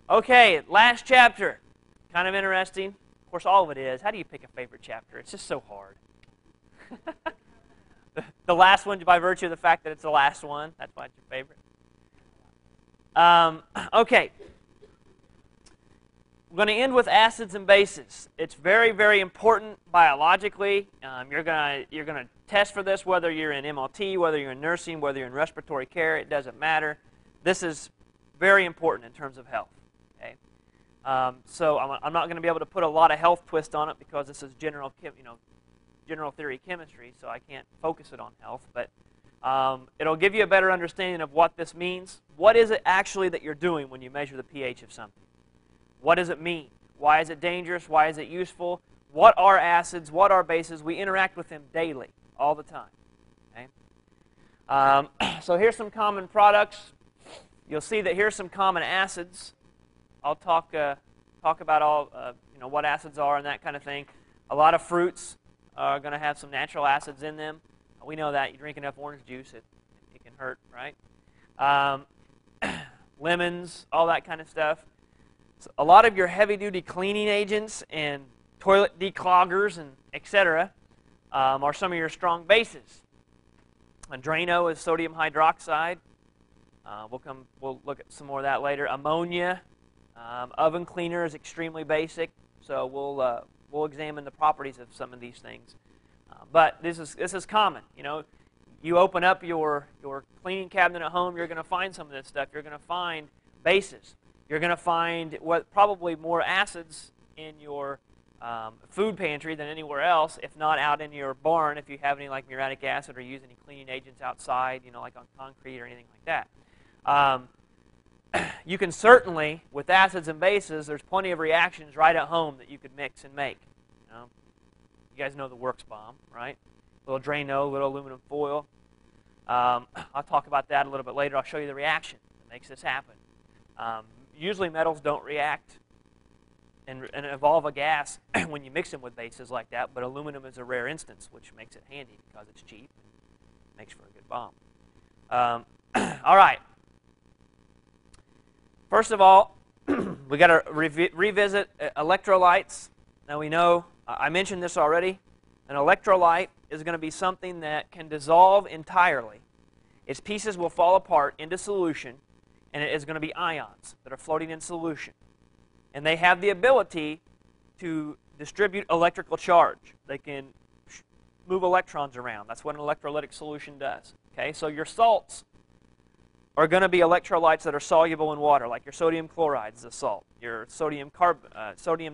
Okay, last chapter. Kind of interesting. Of course, all of it is. How do you pick a favorite chapter? It's just so hard. The last one, by virtue of the fact that it's the last one, that's why it's your favorite. Okay. We're going to end with acids and bases. It's very, very important biologically. You're going to test for this whether you're in MLT, whether you're in nursing, whether you're in respiratory care. It doesn't matter. This is very important in terms of health. Okay. So I'm not going to be able to put a lot of health twist on it because this is general theory chemistry, so I can't focus it on health. But it'll give you a better understanding of what this means. What is it actually that you're doing when you measure the pH of something? What does it mean? Why is it dangerous? Why is it useful? What are acids? What are bases? We interact with them daily, all the time. Okay? So here's some common products. You'll see that here's some common acids. I'll talk about all what acids are and that kind of thing. A lot of fruits are going to have some natural acids in them. We know that. You drink enough orange juice, it can hurt, right? Lemons, all that kind of stuff. So a lot of your heavy-duty cleaning agents and toilet decloggers and etc. Are some of your strong bases. And Drano is sodium hydroxide. We'll look at some more of that later. Ammonia, oven cleaner is extremely basic. So we'll examine the properties of some of these things. But this is common. You open up your cleaning cabinet at home, you're going to find some of this stuff. You're going to find bases. You're going to find probably more acids in your food pantry than anywhere else, if not out in your barn if you have any like muriatic acid or use any cleaning agents outside, like on concrete or anything like that. You can certainly, with acids and bases, there's plenty of reactions right at home that you could mix and make. You guys know the Works bomb, right? A little Drano, a little aluminum foil. I'll talk about that a little bit later. I'll show you the reaction that makes this happen. Usually metals don't react and evolve a gas when you mix them with bases like that, but aluminum is a rare instance, which makes it handy because it's cheap and makes for a good bomb. All right. First of all, we got to revisit electrolytes. Now we know, I mentioned this already, an electrolyte is going to be something that can dissolve entirely. Its pieces will fall apart into solution, and it is going to be ions that are floating in solution. And they have the ability to distribute electrical charge. They can move electrons around. That's what an electrolytic solution does. Okay, so your salts are going to be electrolytes that are soluble in water, like your sodium chloride is a salt, your sodium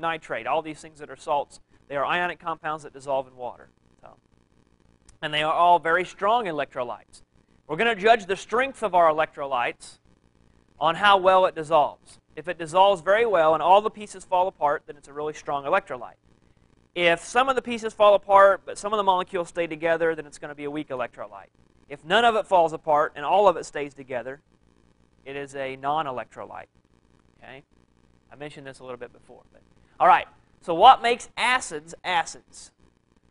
nitrate, all these things that are salts. They are ionic compounds that dissolve in water. And they are all very strong electrolytes. We're going to judge the strength of our electrolytes on how well it dissolves. If it dissolves very well and all the pieces fall apart, then it's a really strong electrolyte. If some of the pieces fall apart, but some of the molecules stay together, then it's going to be a weak electrolyte. If none of it falls apart and all of it stays together, it is a non-electrolyte. Okay? I mentioned this a little bit before. All right, so what makes acids acids?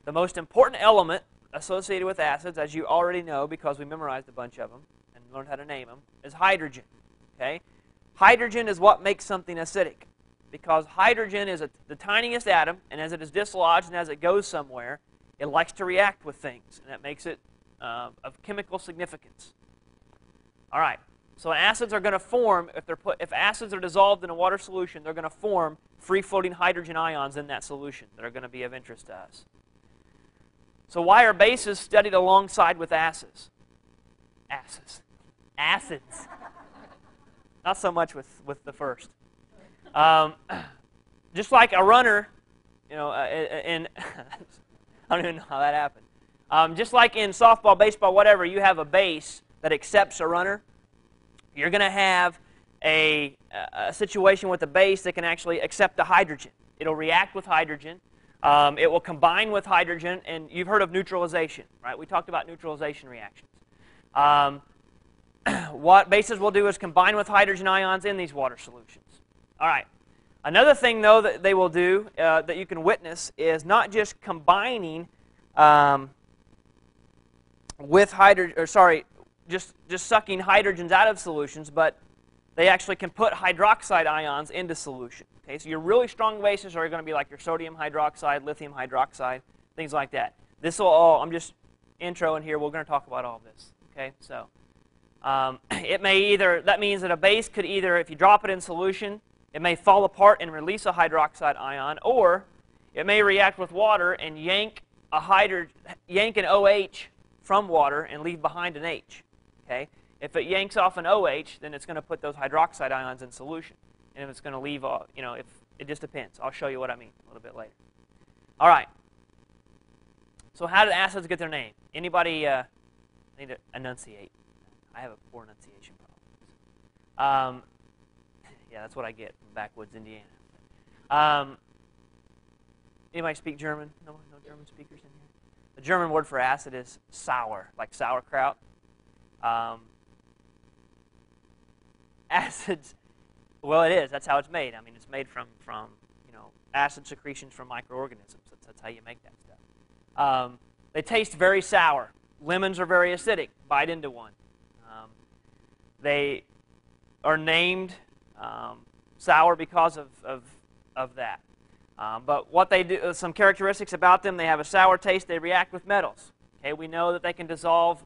The most important element associated with acids, as you already know because we memorized a bunch of them and learned how to name them, is hydrogen. Okay? Hydrogen is what makes something acidic because hydrogen is the tiniest atom, and as it is dislodged and as it goes somewhere, it likes to react with things, and that makes it of chemical significance. All right, so acids are going to form, if acids are dissolved in a water solution, they're going to form free-floating hydrogen ions in that solution that are going to be of interest to us. So why are bases studied alongside with acids? Acids. Not so much with the first. Just like a runner, I don't even know how that happened. Just like in softball, baseball, whatever, you have a base that accepts a runner. You're going to have a situation with a base that can actually accept the hydrogen. It'll react with hydrogen. It will combine with hydrogen, and you've heard of neutralization, right? We talked about neutralization reactions. What bases will do is combine with hydrogen ions in these water solutions. All right. Another thing, though, that they will do that you can witness is not just combining with hydrogen, just sucking hydrogens out of solutions, but they actually can put hydroxide ions into solution. Okay, so your really strong bases are going to be like your sodium hydroxide, lithium hydroxide, things like that. This will all, I'm just introing here, we're going to talk about all of this. Okay, so it may either, that means that a base could either, if you drop it in solution, it may fall apart and release a hydroxide ion, or it may react with water and yank an OH from water and leave behind an H. Okay? If it yanks off an OH, then it's going to put those hydroxide ions in solution. And if it's going to leave, if it just depends. I'll show you what I mean a little bit later. All right. So how did acids get their name? Anybody need to enunciate? I have a poor enunciation problem. Yeah, that's what I get from backwoods Indiana. Anybody speak German? No German speakers in here? The German word for acid is sour, like sauerkraut. Acids, well, it is. That's how it's made. I mean, it's made from acid secretions from microorganisms. That's how you make that stuff. They taste very sour. Lemons are very acidic. Bite into one. They are named sour because of that. But what they do, some characteristics about them, they have a sour taste. They react with metals. Okay, we know that they can dissolve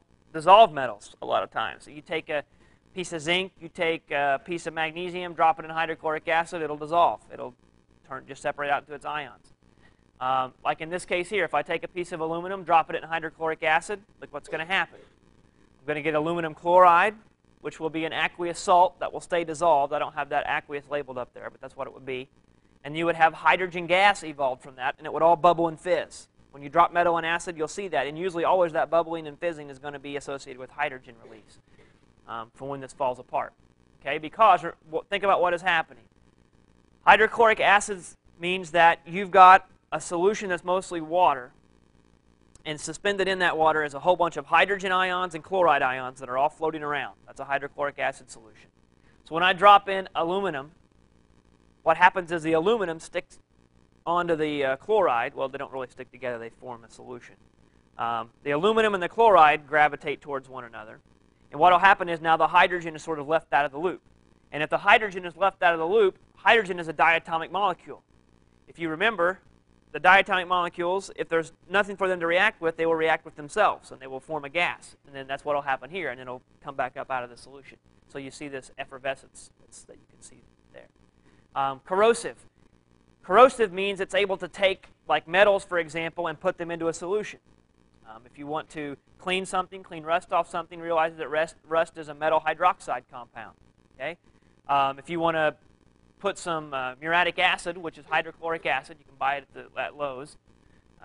metals a lot of times. So you take a piece of zinc, you take a piece of magnesium, drop it in hydrochloric acid, it'll dissolve. It'll just separate out into its ions. Like in this case here, if I take a piece of aluminum, drop it in hydrochloric acid, look what's going to happen. I'm going to get aluminum chloride, which will be an aqueous salt that will stay dissolved. I don't have that aqueous labeled up there, but that's what it would be. And you would have hydrogen gas evolved from that, and it would all bubble and fizz. When you drop metal in acid, you'll see that. And usually always that bubbling and fizzing is going to be associated with hydrogen release for when this falls apart. Okay, because think about what is happening. Hydrochloric acids means that you've got a solution that's mostly water, and suspended in that water is a whole bunch of hydrogen ions and chloride ions that are all floating around. That's a hydrochloric acid solution. So when I drop in aluminum, what happens is the aluminum sticks onto the chloride. Well, they don't really stick together. They form a solution. The aluminum and the chloride gravitate towards one another. And what will happen is now the hydrogen is sort of left out of the loop. And if the hydrogen is left out of the loop, hydrogen is a diatomic molecule. If you remember, the diatomic molecules, if there's nothing for them to react with, they will react with themselves, and they will form a gas. And then that's what will happen here, and then it'll come back up out of the solution. So you see this effervescence that you can see there. Corrosive. Corrosive means it's able to take, like metals, for example, and put them into a solution. If you want to clean something, clean rust off something, realize that rust is a metal hydroxide compound. Okay? If you want to put some muriatic acid, which is hydrochloric acid, you can buy it at Lowe's.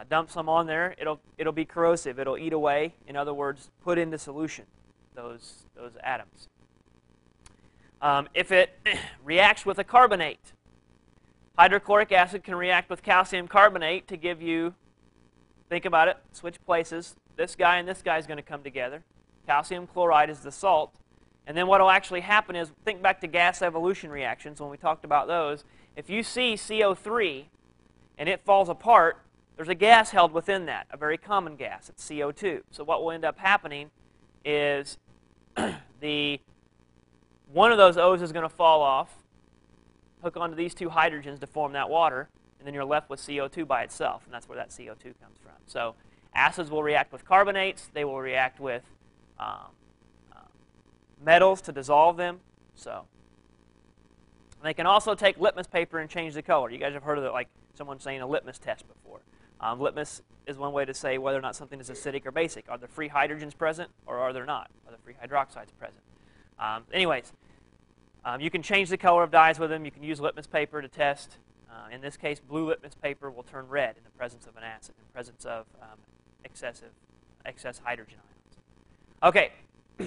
Dump some on there. It'll be corrosive. It'll eat away. In other words, put into solution those atoms. If it reacts with a carbonate, hydrochloric acid can react with calcium carbonate to give you, think about it, switch places. This guy and this guy is going to come together. Calcium chloride is the salt. And then what will actually happen is, think back to gas evolution reactions when we talked about those. If you see CO3 and it falls apart, there's a gas held within that, a very common gas. It's CO2. So what will end up happening is one of those O's is going to fall off, hook onto these two hydrogens to form that water, and then you're left with CO2 by itself, and that's where that CO2 comes from. So acids will react with carbonates. They will react with metals to dissolve them. So they can also take litmus paper and change the color. You guys have heard of it, like someone saying a litmus test before. Litmus is one way to say whether or not something is acidic or basic. Are there free hydrogens present, or are there not? Are there free hydroxides present? Anyways, you can change the color of dyes with them. You can use litmus paper to test. In this case, blue litmus paper will turn red in the presence of an acid, in the presence of excess hydrogen ions. Okay,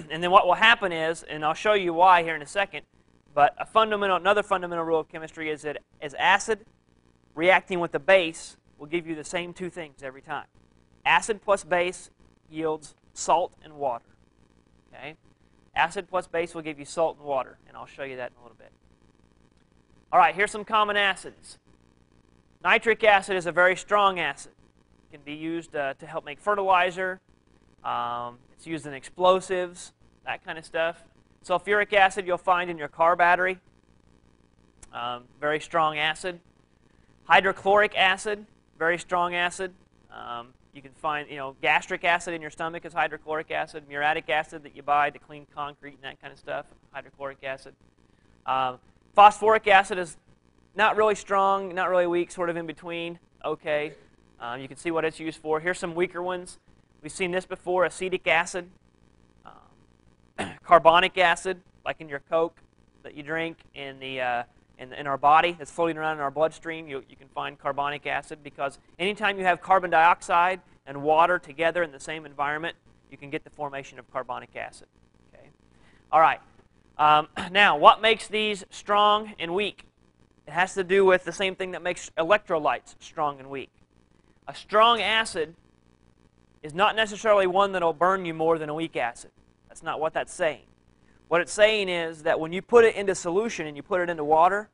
and then what will happen is, and I'll show you why here in a second, but another fundamental rule of chemistry is that as acid reacting with the base will give you the same two things every time. Acid plus base yields salt and water. Okay? Acid plus base will give you salt and water, and I'll show you that in a little bit. All right, here's some common acids. Nitric acid is a very strong acid. It can be used to help make fertilizer. It's used in explosives, that kind of stuff. Sulfuric acid you'll find in your car battery. Very strong acid. Hydrochloric acid, very strong acid. You can find, gastric acid in your stomach is hydrochloric acid. Muriatic acid that you buy to clean concrete and that kind of stuff, hydrochloric acid. Phosphoric acid is not really strong, not really weak, sort of in between. Okay. You can see what it's used for. Here's some weaker ones. We've seen this before, acetic acid. Carbonic acid, like in your Coke that you drink, in our body that's floating around in our bloodstream, you can find carbonic acid, because anytime you have carbon dioxide and water together in the same environment, you can get the formation of carbonic acid. Okay. All right. Now, what makes these strong and weak? It has to do with the same thing that makes electrolytes strong and weak. A strong acid is not necessarily one that will burn you more than a weak acid. That's not what that's saying. What it's saying is that when you put it into solution and you put it into water,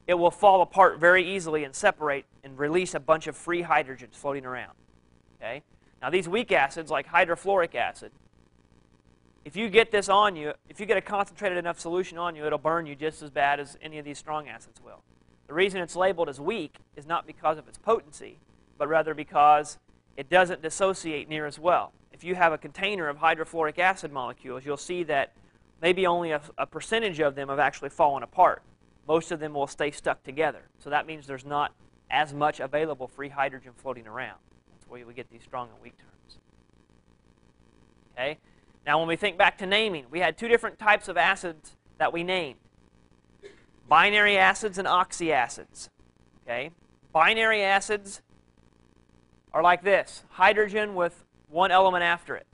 it will fall apart very easily and separate and release a bunch of free hydrogens floating around. Okay? Now these weak acids, like hydrofluoric acid, if you get this on you, if you get a concentrated enough solution on you, it'll burn you just as bad as any of these strong acids will. The reason it's labeled as weak is not because of its potency, but rather because it doesn't dissociate near as well. If you have a container of hydrofluoric acid molecules, you'll see that maybe only a percentage of them have actually fallen apart. Most of them will stay stuck together. So that means there's not as much available free hydrogen floating around. That's where we get these strong and weak terms. Okay? Now when we think back to naming, we had two different types of acids that we named. Binary acids and oxyacids. Okay? Binary acids are like this: hydrogen with one element after it.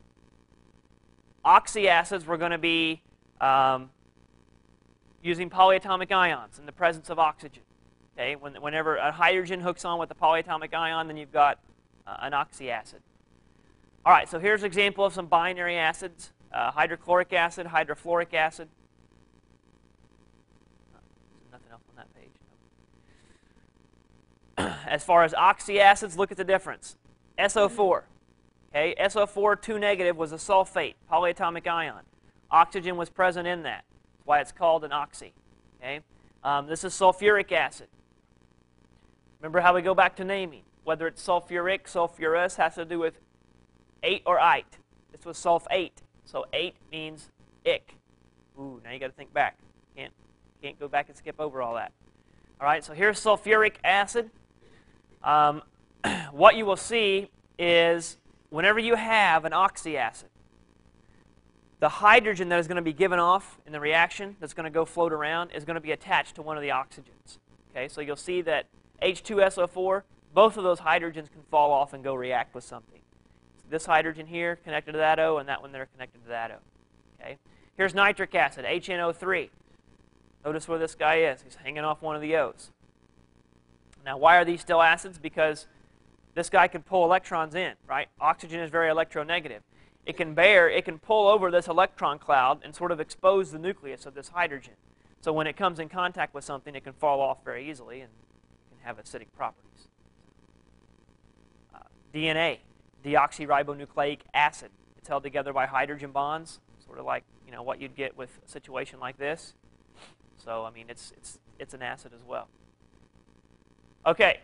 Oxyacids were going to be using polyatomic ions in the presence of oxygen. Okay? Whenever a hydrogen hooks on with a polyatomic ion, then you've got an oxyacid. All right, so here's an example of some binary acids: hydrochloric acid, hydrofluoric acid. Nothing else on that page. As far as oxyacids, look at the difference. SO4. Okay, SO4 2 negative was a sulfate, polyatomic ion. Oxygen was present in that. That's why it's called an oxy. Okay, this is sulfuric acid. Remember how we go back to naming. Whether it's sulfuric, sulfurous, has to do with ate or ite. This was sulfate. So ate means ick. Ooh, now you got to think back. Can't go back and skip over all that. All right, so here's sulfuric acid. What you will see is whenever you have an oxyacid, the hydrogen that is going to be given off in the reaction that's going to go float around is going to be attached to one of the oxygens. Okay, so you'll see that H2SO4, both of those hydrogens can fall off and go react with something. So this hydrogen here connected to that O, and that one there connected to that O. Okay, here's nitric acid, HNO3. Notice where this guy is. He's hanging off one of the O's. Now, why are these still acids? Because this guy can pull electrons in, right? Oxygen is very electronegative. It can pull over this electron cloud and sort of expose the nucleus of this hydrogen. So when it comes in contact with something, it can fall off very easily and can have acidic properties. DNA, deoxyribonucleic acid. It's held together by hydrogen bonds, sort of like what you'd get with a situation like this. So I mean, it's an acid as well. Okay.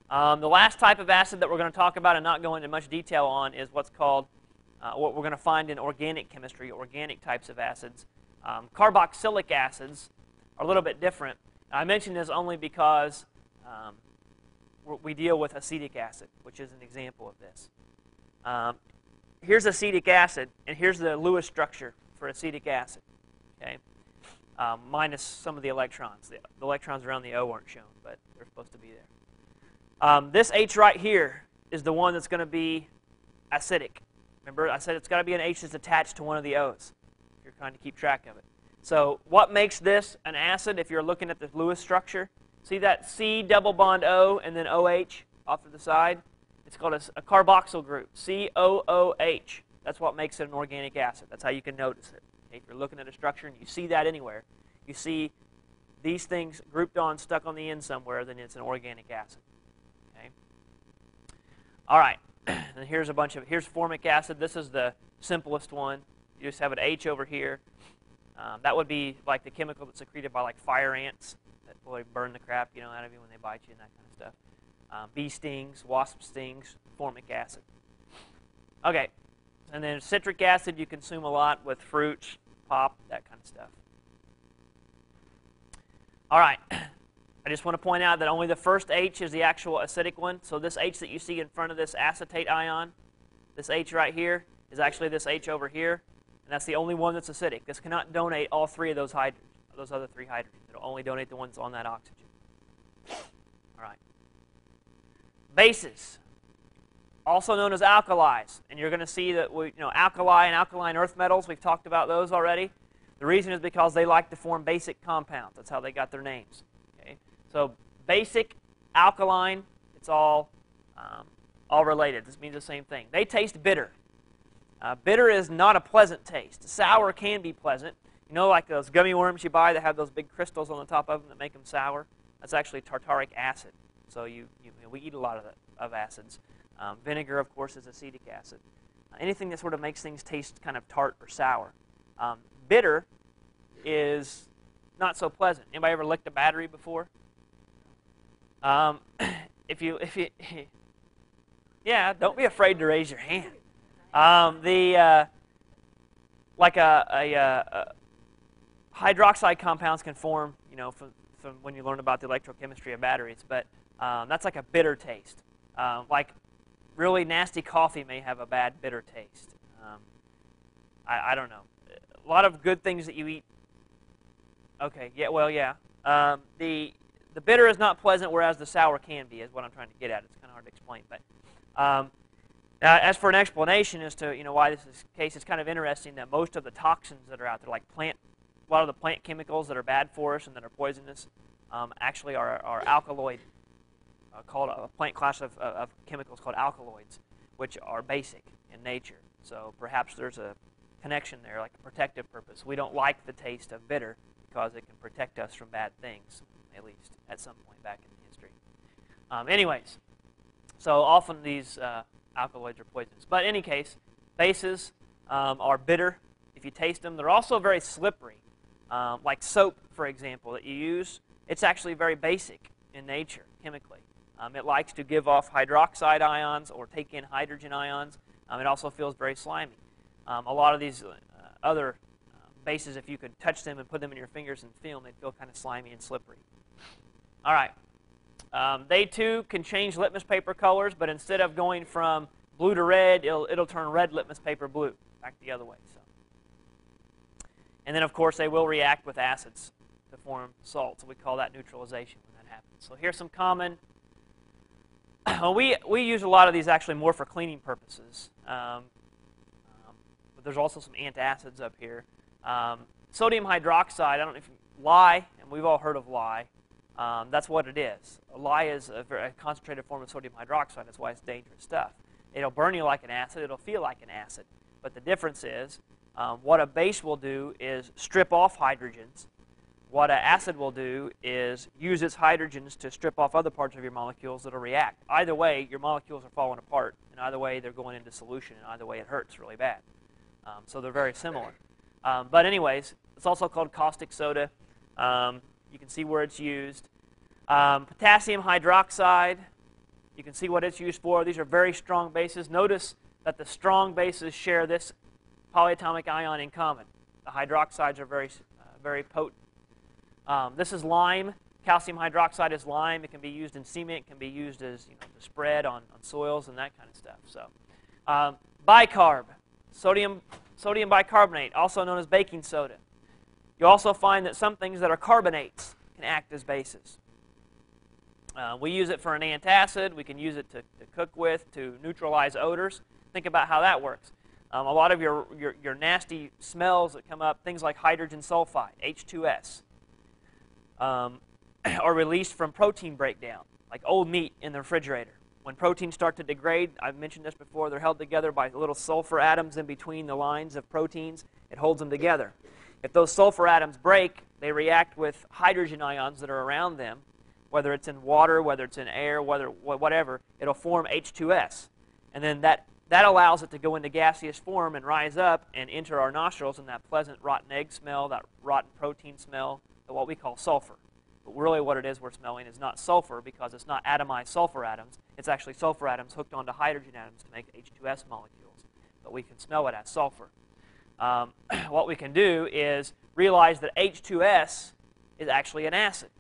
The last type of acid that we're going to talk about and not go into much detail on is what's called, what we're going to find in organic chemistry, organic types of acids. Carboxylic acids are a little bit different. I mention this only because we deal with acetic acid, which is an example of this. Here's acetic acid, and here's the Lewis structure for acetic acid. Okay, minus some of the electrons. The electrons around the O aren't shown, but they're supposed to be there. This H right here is the one that's going to be acidic. Remember, I said it's got to be an H that's attached to one of the O's, if you're trying to keep track of it. So what makes this an acid if you're looking at the Lewis structure? See that C double bond O and then OH off to the side? It's called a carboxyl group, COOH. That's what makes it an organic acid. That's how you can notice it. Okay, if you're looking at a structure and you see that anywhere, you see these things grouped on, stuck on the end somewhere, then it's an organic acid. Okay. All right. And here's formic acid. This is the simplest one. You just have an H over here. That would be like the chemical that's secreted by like fire ants that will burn the crap out of you when they bite you and that kind of stuff. Bee stings, wasp stings, formic acid. Okay, and then citric acid you consume a lot with fruits, pop, that kind of stuff. All right, I just want to point out that only the first H is the actual acidic one. So this H that you see in front of this acetate ion, this H right here, is actually this H over here. And that's the only one that's acidic. This cannot donate all three of those other three hydrogens. It'll only donate the ones on that oxygen. All right. Bases, also known as alkalis. And you're going to see that alkali and alkaline earth metals, we've talked about those already. The reason is because they like to form basic compounds. That's how they got their names. Okay? So basic, alkaline, it's all related. This means the same thing. They taste bitter. Bitter is not a pleasant taste. Sour can be pleasant. Like those gummy worms you buy that have those big crystals on the top of them that make them sour? That's actually tartaric acid. So we eat a lot of acids. Vinegar, of course, is acetic acid. Anything that sort of makes things taste kind of tart or sour. Bitter is not so pleasant. Anybody ever licked a battery before? If you, yeah, don't be afraid to raise your hand. Hydroxide compounds can form, from when you learn about the electrochemistry of batteries, but that's like a bitter taste. Like really nasty coffee may have a bad bitter taste. I don't know. A lot of good things that you eat. Okay, yeah, well, yeah. The bitter is not pleasant, whereas the sour can be, is what I'm trying to get at. It's kind of hard to explain, but as for an explanation as to why this is the case, it's kind of interesting that most of the toxins that are out there, like a lot of the plant chemicals that are bad for us and that are poisonous, actually are alkaloid, called a plant class of chemicals called alkaloids, which are basic in nature. So perhaps there's a connection there, like a protective purpose. We don't like the taste of bitter because it can protect us from bad things, at least at some point back in history. Anyways, so often these alkaloids are poisonous. But in any case, bases are bitter. If you taste them, they're also very slippery. Like soap, for example, that you use, it's actually very basic in nature, chemically. It likes to give off hydroxide ions or take in hydrogen ions. It also feels very slimy. A lot of these other bases, if you could touch them and put them in your fingers and feel them, they'd feel kind of slimy and slippery. All right. They, too, can change litmus paper colors, but instead of going from blue to red, it'll turn red litmus paper blue, back the other way. So. And then, of course, they will react with acids to form salts. We call that neutralization when that happens. So here's some common... we use a lot of these actually more for cleaning purposes. But there's also some antacids up here. Sodium hydroxide, I don't know if lye, and we've all heard of lye. That's what it is. Lye is a very concentrated form of sodium hydroxide. That's why it's dangerous stuff. It'll burn you like an acid. It'll feel like an acid. But the difference is what a base will do is strip off hydrogens. What an acid will do is use its hydrogens to strip off other parts of your molecules that will react. Either way, your molecules are falling apart. And either way, they're going into solution. And either way, it hurts really bad. So they're very similar. But anyways, it's also called caustic soda. You can see where it's used. Potassium hydroxide, you can see what it's used for. These are very strong bases. Notice that the strong bases share this polyatomic ion in common. The hydroxides are very potent. This is lime. Calcium hydroxide is lime. It can be used in cement. It can be used as to spread on soils and that kind of stuff. So, bicarb, sodium bicarbonate, also known as baking soda. You also find that some things that are carbonates can act as bases. We use it for an antacid. We can use it to cook with, to neutralize odors. Think about how that works. A lot of your nasty smells that come up, things like hydrogen sulfide, H2S, are released from protein breakdown, like old meat in the refrigerator. When proteins start to degrade, I've mentioned this before, they're held together by little sulfur atoms in between the lines of proteins. It holds them together. If those sulfur atoms break, they react with hydrogen ions that are around them, whether it's in water, whether it's in air, whatever, it'll form H2S. And then that that allows it to go into gaseous form and rise up and enter our nostrils in that pleasant rotten egg smell, that rotten protein smell, what we call sulfur. But really what it is we're smelling is not sulfur, because it's not atomized sulfur atoms. It's actually sulfur atoms hooked onto hydrogen atoms to make H2S molecules. But we can smell it as sulfur. What we can do is realize that H2S is actually an acid.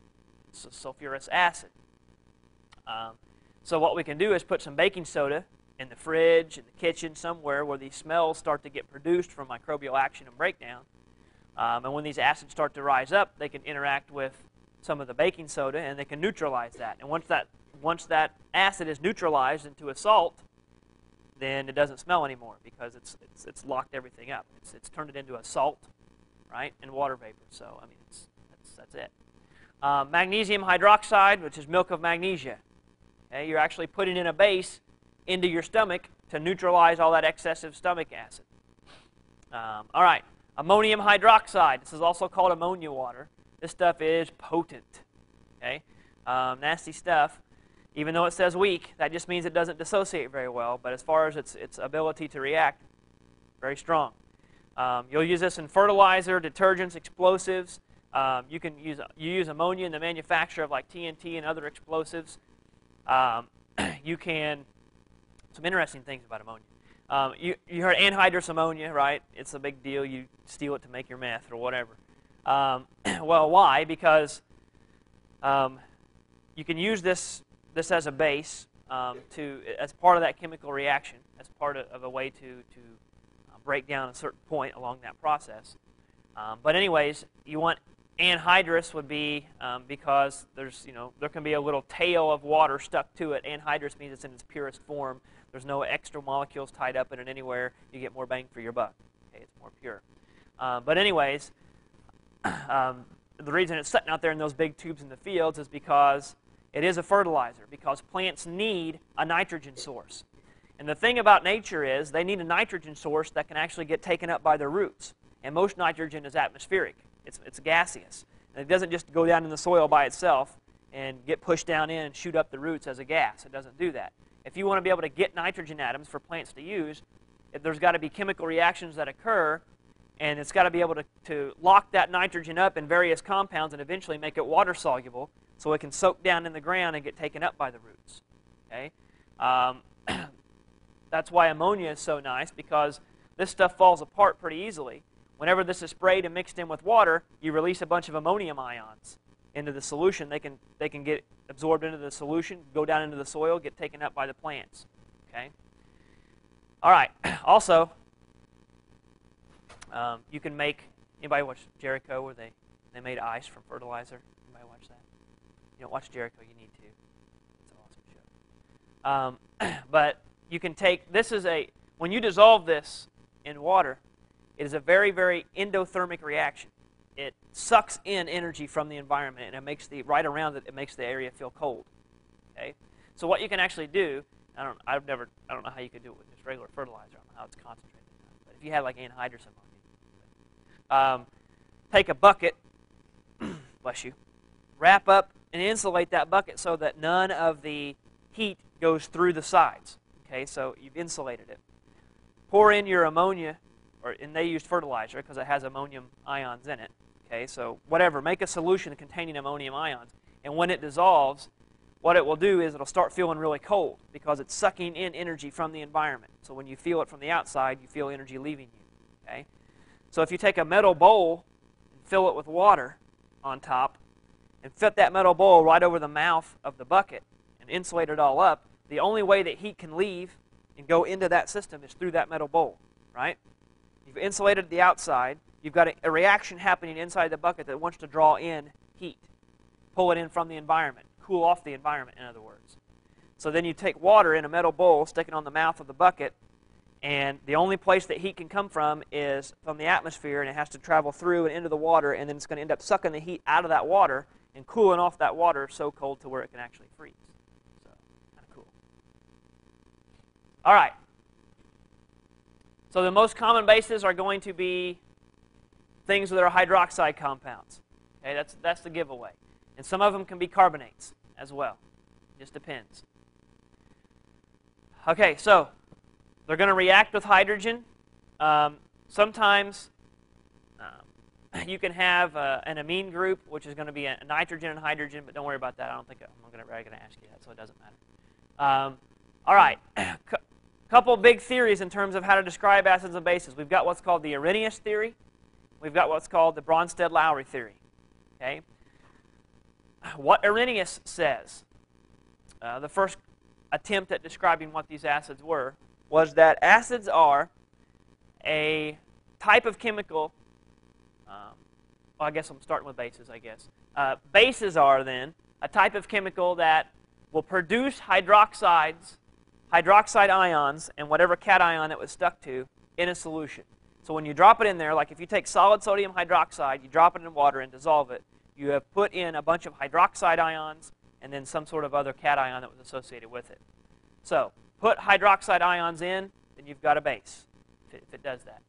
It's a sulfurous acid. So what we can do is put some baking soda in the fridge, in the kitchen, somewhere where these smells start to get produced from microbial action and breakdown. And when these acids start to rise up, they can interact with some of the baking soda, and they can neutralize that. And once that acid is neutralized into a salt, then it doesn't smell anymore, because it's locked everything up. It's turned it into a salt, right, and water vapor. So I mean, that's it. Magnesium hydroxide, which is milk of magnesia. Okay, you're actually putting in a base into your stomach to neutralize all that excessive stomach acid. All right, ammonium hydroxide. This is also called ammonia water. This stuff is potent. Okay, nasty stuff. Even though it says weak, that just means it doesn't dissociate very well. But as far as its ability to react, very strong. You'll use this in fertilizer, detergents, explosives. You use ammonia in the manufacture of like TNT and other explosives. You can, some interesting things about ammonia. You heard anhydrous ammonia, right? It's a big deal. You steal it to make your meth or whatever. Well, why? Because you can use this as a base as part of that chemical reaction, as part of a way to break down a certain point along that process. But anyways, you want anhydrous would be because there can be a little tail of water stuck to it. Anhydrous means it's in its purest form. There's no extra molecules tied up in it anywhere. You get more bang for your buck. Okay, it's more pure. But anyways, the reason it's sitting out there in those big tubes in the fields is because it is a fertilizer, because plants need a nitrogen source. And the thing about nature is they need a nitrogen source that can actually get taken up by their roots. And most nitrogen is atmospheric. It's gaseous. And it doesn't just go down in the soil by itself and get pushed down in and shoot up the roots as a gas. It doesn't do that. If you want to be able to get nitrogen atoms for plants to use, there's got to be chemical reactions that occur, and it's got to be able to lock that nitrogen up in various compounds and eventually make it water soluble so it can soak down in the ground and get taken up by the roots. Okay? That's why ammonia is so nice, because this stuff falls apart pretty easily. Whenever this is sprayed and mixed in with water, you release a bunch of ammonium ions into the solution. They can get absorbed into the solution, go down into the soil, get taken up by the plants. Okay? All right. Also, you can make, anybody watch Jericho where they made ice from fertilizer? Anybody watch that? You don't watch Jericho, you need to. It's an awesome show. But you can take, when you dissolve this in water, it is a very, very endothermic reaction. It sucks in energy from the environment, and it makes right around it makes the area feel cold. Okay? So what you can actually do, I don't know how you could do it with just regular fertilizer. I don't know how it's concentrated. But if you had like anhydrous ammonia, take a bucket, bless you, wrap up and insulate that bucket so that none of the heat goes through the sides. Okay, so you've insulated it. Pour in your ammonia, and they used fertilizer because it has ammonium ions in it. Okay, so whatever, make a solution containing ammonium ions, and when it dissolves, what it will do is it'll start feeling really cold because it's sucking in energy from the environment. So when you feel it from the outside, you feel energy leaving you. Okay, so if you take a metal bowl and fill it with water on top, and fit that metal bowl right over the mouth of the bucket and insulate it all up, the only way that heat can leave and go into that system is through that metal bowl, right? You've insulated the outside. You've got a reaction happening inside the bucket that wants to draw in heat, pull it in from the environment, cool off the environment, in other words. So then you take water in a metal bowl, stick it on the mouth of the bucket, and the only place that heat can come from is from the atmosphere, and it has to travel through and into the water, and then it's going to end up sucking the heat out of that water and cooling off that water so cold to where it can actually freeze. So, kind of cool. All right. So the most common bases are going to be things that are hydroxide compounds. Okay, that's the giveaway. And some of them can be carbonates as well. It just depends. Okay, so They're going to react with hydrogen. Sometimes you can have an amine group, which is going to be a nitrogen and hydrogen, but don't worry about that. I don't think I'm going to ask you that, so it doesn't matter. All right. Couple big theories in terms of how to describe acids and bases. We've got what's called the Arrhenius theory. We've got what's called the Bronsted-Lowry theory. Okay. What Arrhenius says, the first attempt at describing what these acids were, was that acids are a type of chemical. Well, I guess I'm starting with bases, I guess. Bases are, then, a type of chemical that will produce hydroxide ions and whatever cation it was stuck to in a solution. So when you drop it in there, like if you take solid sodium hydroxide, you drop it in water and dissolve it, you have put in a bunch of hydroxide ions and then some sort of other cation that was associated with it. So put hydroxide ions in, then you've got a base, if it does that.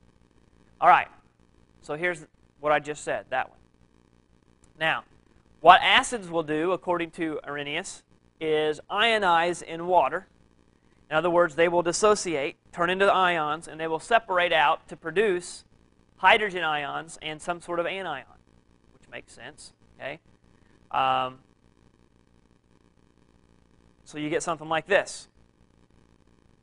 All right, so here's what I just said, that one. Now, what acids will do, according to Arrhenius, is ionize in water. In other words, they will dissociate, turn into ions, and they will separate out to produce hydrogen ions and some sort of anion, which makes sense. Okay, so you get something like this.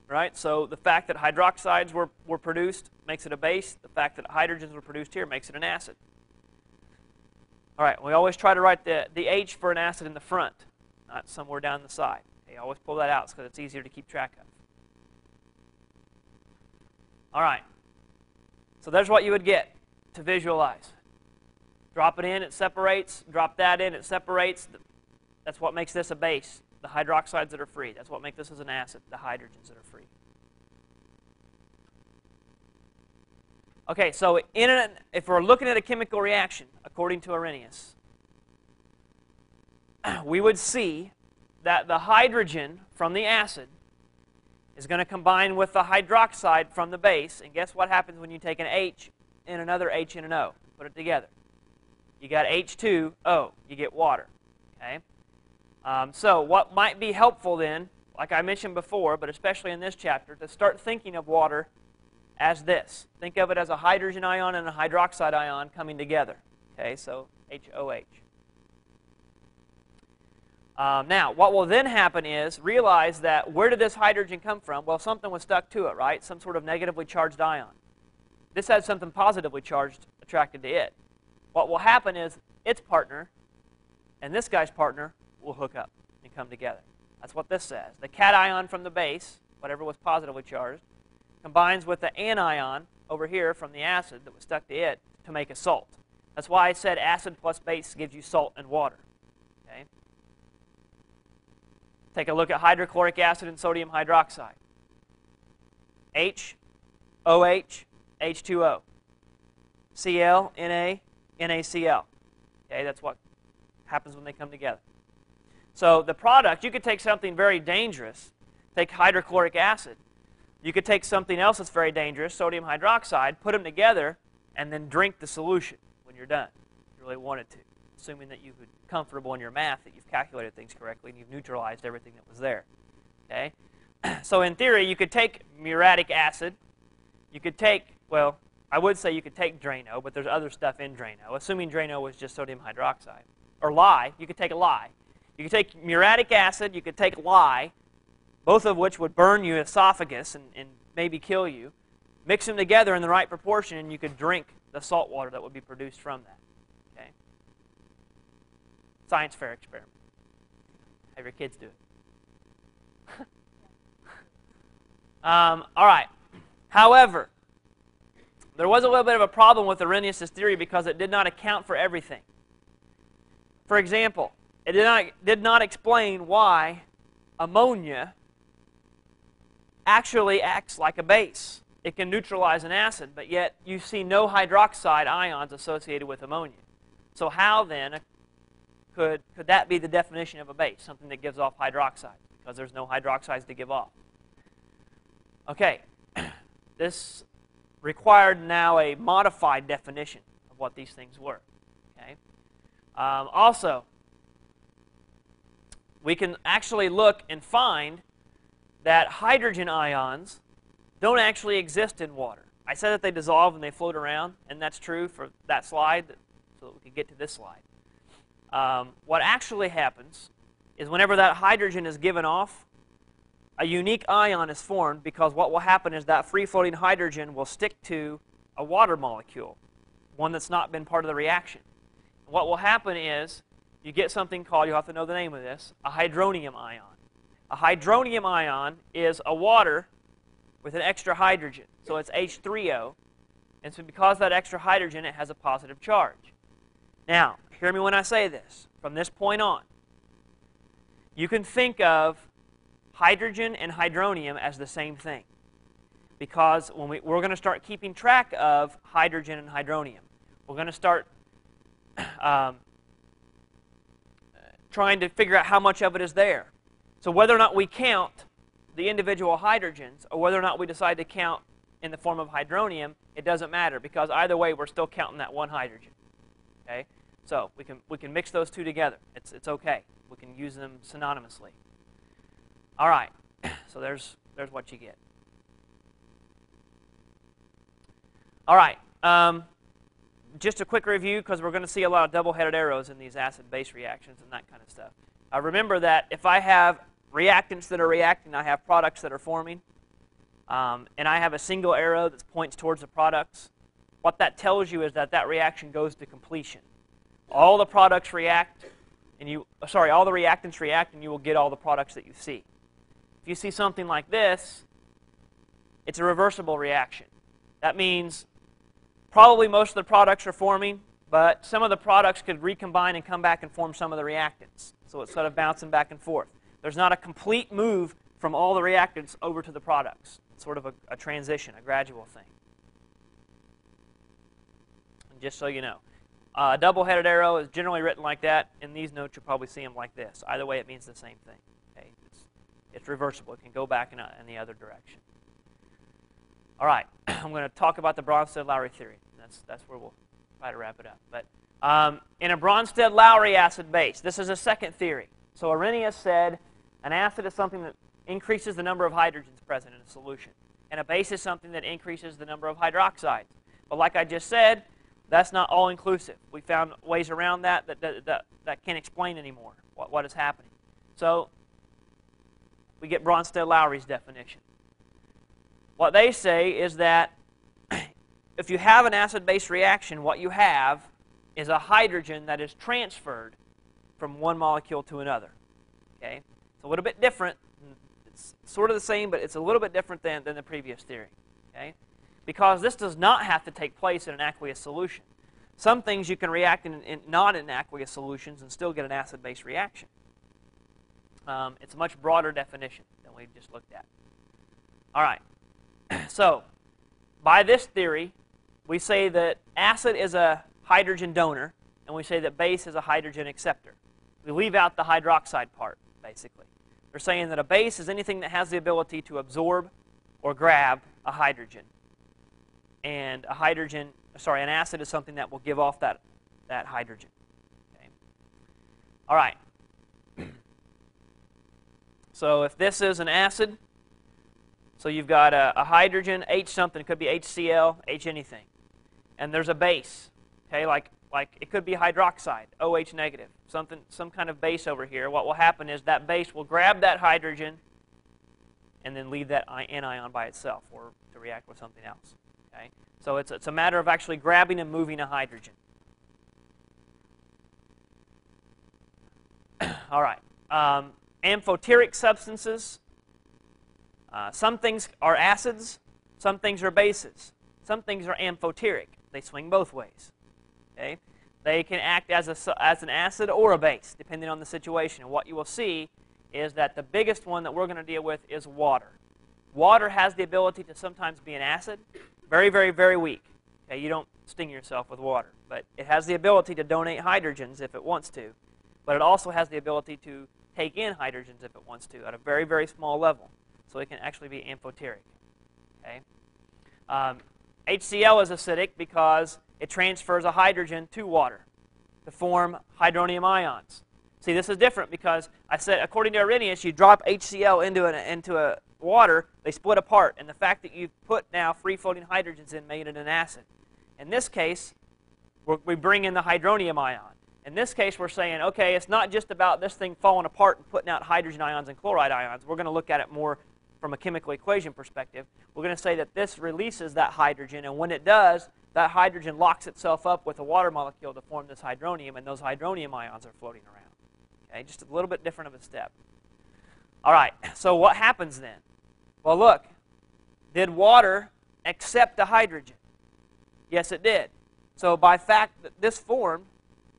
Right? So the fact that hydroxides were produced makes it a base. The fact that hydrogens were produced here makes it an acid. All right, we always try to write the H for an acid in the front, not somewhere down the side. Okay, always pull that out because it's easier to keep track of. All right, so there's what you would get to visualize. Drop it in, it separates. Drop that in, it separates. That's what makes this a base. The hydroxides that are free. That's what makes this as an acid, the hydrogens that are free. Okay, so if we're looking at a chemical reaction, according to Arrhenius, we would see that the hydrogen from the acid is going to combine with the hydroxide from the base. And guess what happens when you take an H and another H and an O? Put it together. You got H2O. You get water. Okay. So what might be helpful then, like I mentioned before, but especially in this chapter, to start thinking of water as this. Think of it as a hydrogen ion and a hydroxide ion coming together. Okay, so HOH. Now, what will then happen is realize that where did this hydrogen come from? Well, something was stuck to it, right? Some sort of negatively charged ion. This has something positively charged attracted to it. What will happen is its partner and this guy's partner will hook up and come together. That's what this says. The cation from the base, whatever was positively charged, combines with the anion over here from the acid that was stuck to it to make a salt. That's why I said acid plus base gives you salt and water. Okay? Take a look at hydrochloric acid and sodium hydroxide. H, OH, H2O. Cl, Na, NaCl. Okay, that's what happens when they come together. So the product, you could take something very dangerous, take hydrochloric acid. You could take something else that's very dangerous, sodium hydroxide, put them together, and then drink the solution when you're done, if you really wanted to, assuming that you've been comfortable in your math, that you've calculated things correctly, and you've neutralized everything that was there. Okay? So in theory, you could take muriatic acid. You could take, well, I would say you could take Drano, but there's other stuff in Drano, assuming Drano was just sodium hydroxide. Or lye, you could take a lye. You could take muriatic acid, you could take lye, both of which would burn your esophagus and maybe kill you. Mix them together in the right proportion, and you could drink the salt water that would be produced from that. Okay? Science fair experiment. Have your kids do it. All right. However, there was a little bit of a problem with Arrhenius' theory because it did not account for everything. For example, it did not explain why ammonia actually acts like a base. It can neutralize an acid, but yet you see no hydroxide ions associated with ammonia. So how then could that be the definition of a base, something that gives off hydroxide, because there's no hydroxides to give off? Okay, this required now a modified definition of what these things were. Okay. Also, we can actually look and find that hydrogen ions don't actually exist in water. I said that they dissolve and they float around, and that's true for that slide, so that we can get to this slide. What actually happens is whenever that hydrogen is given off, a unique ion is formed, because what will happen is that free-floating hydrogen will stick to a water molecule, one that's not been part of the reaction. And what will happen is you get something called, you'll have to know the name of this, a hydronium ion. A hydronium ion is a water with an extra hydrogen. So it's H3O. And so because of that extra hydrogen, it has a positive charge. Now, hear me when I say this. From this point on, you can think of hydrogen and hydronium as the same thing. Because when we're going to start keeping track of hydrogen and hydronium. We're going to start trying to figure out how much of it is there. So whether or not we count the individual hydrogens, or whether or not we decide to count in the form of hydronium, it doesn't matter, because either way we're still counting that one hydrogen. Okay? So we can mix those two together. It's okay. We can use them synonymously. All right. So there's what you get. All right. Just a quick review, because we're going to see a lot of double-headed arrows in these acid-base reactions and that kind of stuff. Remember that if I have reactants that are reacting, I have products that are forming, and I have a single arrow that points towards the products. What that tells you is that that reaction goes to completion. All the products react, and all the reactants react, and you will get all the products that you see. If you see something like this, it's a reversible reaction. That means probably most of the products are forming, but some of the products could recombine and come back and form some of the reactants. So it's sort of bouncing back and forth. There's not a complete move from all the reactants over to the products. It's sort of a transition, a gradual thing. And just so you know, a double-headed arrow is generally written like that. In these notes, you'll probably see them like this. Either way, it means the same thing. Okay? It's reversible. It can go back in the other direction. All right, I'm going to talk about the Bronsted-Lowry theory. That's where we'll try to wrap it up. But in a Bronsted-Lowry acid base, this is a second theory. So Arrhenius said an acid is something that increases the number of hydrogens present in a solution, and a base is something that increases the number of hydroxides. But like I just said, that's not all-inclusive. We found ways around that can't explain anymore what is happening. So we get Bronsted-Lowry's definition. What they say is that if you have an acid-base reaction, what you have is a hydrogen that is transferred from one molecule to another. Okay? It's a little bit different. It's sort of the same, but it's a little bit different than the previous theory. Okay? Because this does not have to take place in an aqueous solution. Some things you can react not in aqueous solutions and still get an acid-base reaction. It's a much broader definition than we just looked at. All right. So, by this theory, we say that acid is a hydrogen donor, and we say that base is a hydrogen acceptor. We leave out the hydroxide part, basically. We're saying that a base is anything that has the ability to absorb or grab a hydrogen. And an acid is something that will give off that hydrogen. Okay? All right. So if this is an acid, so you've got a hydrogen, H something, it could be HCl, H anything. And there's a base, okay, like it could be hydroxide, OH negative, some kind of base over here. What will happen is that base will grab that hydrogen and then leave that anion by itself or to react with something else. Okay? So it's a matter of actually grabbing and moving a hydrogen. All right. Amphoteric substances. Some things are acids, some things are bases. Some things are amphoteric. They swing both ways. Okay? They can act as an acid or a base, depending on the situation. And what you will see is that the biggest one that we're going to deal with is water. Water has the ability to sometimes be an acid, very, very, very weak. Okay? You don't sting yourself with water. But it has the ability to donate hydrogens if it wants to. But it also has the ability to take in hydrogens if it wants to at a very, very small level. So it can actually be amphoteric. Okay? HCl is acidic because it transfers a hydrogen to water to form hydronium ions. See, this is different because I said, according to Arrhenius, you drop HCl into water, they split apart. And the fact that you've put now free-floating hydrogens in made it an acid. In this case, we bring in the hydronium ion. In this case, we're saying, okay, it's not just about this thing falling apart and putting out hydrogen ions and chloride ions. We're going to look at it more from a chemical equation perspective. We're going to say that this releases that hydrogen, and when it does, that hydrogen locks itself up with a water molecule to form this hydronium, and those hydronium ions are floating around. Okay, just a little bit different of a step. All right, so what happens then? Well, look, did water accept the hydrogen? Yes, it did. So by fact that this formed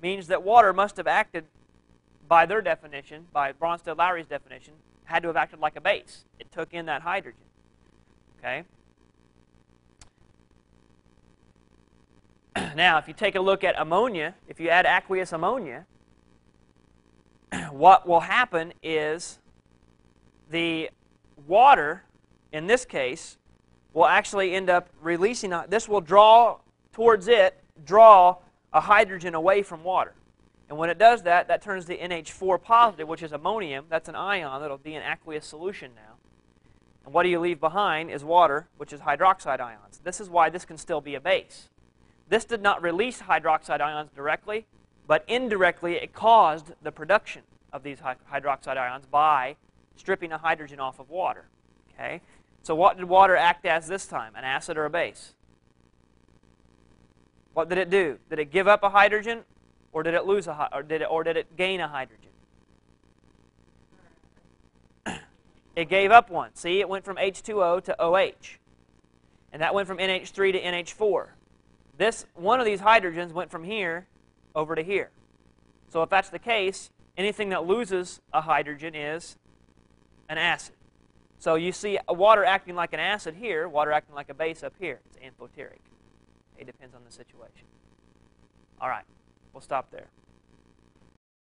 means that water must have acted, by their definition, by Bronsted-Lowry's definition, had to have acted like a base. It took in that hydrogen. Okay? Now, if you take a look at ammonia, if you add aqueous ammonia, what will happen is the water, in this case, will actually end up releasing, this will draw towards it, draw a hydrogen away from water. And when it does that, that turns the NH4 positive, which is ammonium. That's an ion that will be an aqueous solution now. And what do you leave behind is water, which is hydroxide ions. This is why this can still be a base. This did not release hydroxide ions directly, but indirectly it caused the production of these hydroxide ions by stripping a hydrogen off of water. Okay? So what did water act as this time, an acid or a base? What did it do? Did it give up a hydrogen, or did it lose or did it gain a hydrogen? It gave up one. See, it went from H2O to OH. And that went from NH3 to NH4. One of these hydrogens went from here over to here. So if that's the case, anything that loses a hydrogen is an acid. So you see water acting like an acid here, water acting like a base up here. It's amphoteric. It depends on the situation. All right, we'll stop there.